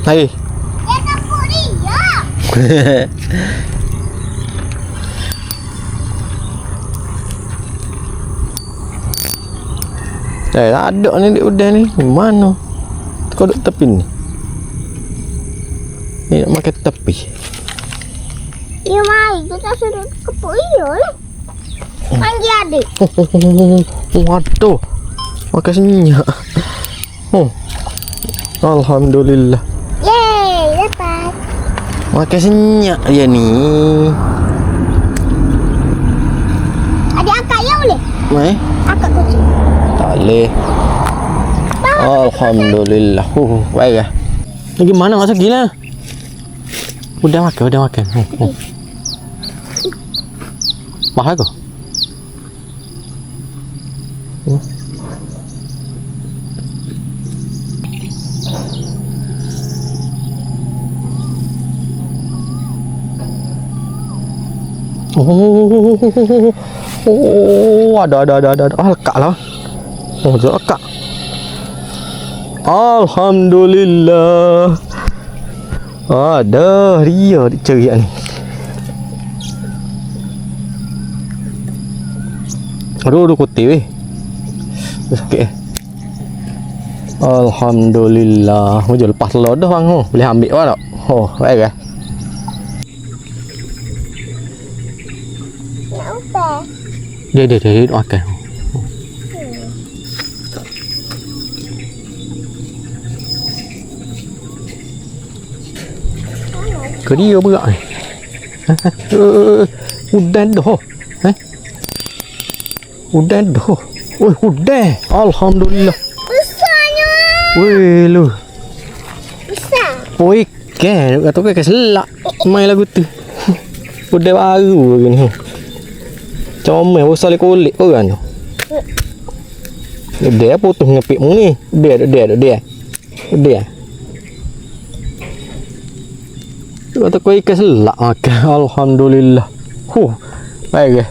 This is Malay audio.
Hai. Dia tepuk dia. Tak ada ni dia udah ni. Mana? Kau duduk tepi ni. Ni nak makan tepi. Dia mari kita suruh tepuk dia lah. Panggil adik. Waduh. Makan senyak. Alhamdulillah. Yeay, dapat. Makan senyak dia ni. Adik akak ya boleh? Akak kucing. Tak boleh. Alhamdulillah. Baik lah. Lagi mana masuk gila? Udah makan. Mahal kau? Ada. Lekak lah. Lekak. Alhamdulillah. Ada ria di ceria ni. Aduh kutih weh. Sakit Alhamdulillah. Mau lepas telur dah bang. Boleh ambil apa tak? Baik ke? Nampak. Dia makan. Ke dia berak ni. Udan dah. Udan dah. Udan. Alhamdulillah. Besarnya. Weh lu. Besar. Ikan. Kata kan selak. Main lagu tu. Udan baru lagi ni. Comel besar kulit orang tu. Dia putus ngepik mu ni. Dia. Kata kau ikan selak makan. Alhamdulillah. Baik ke?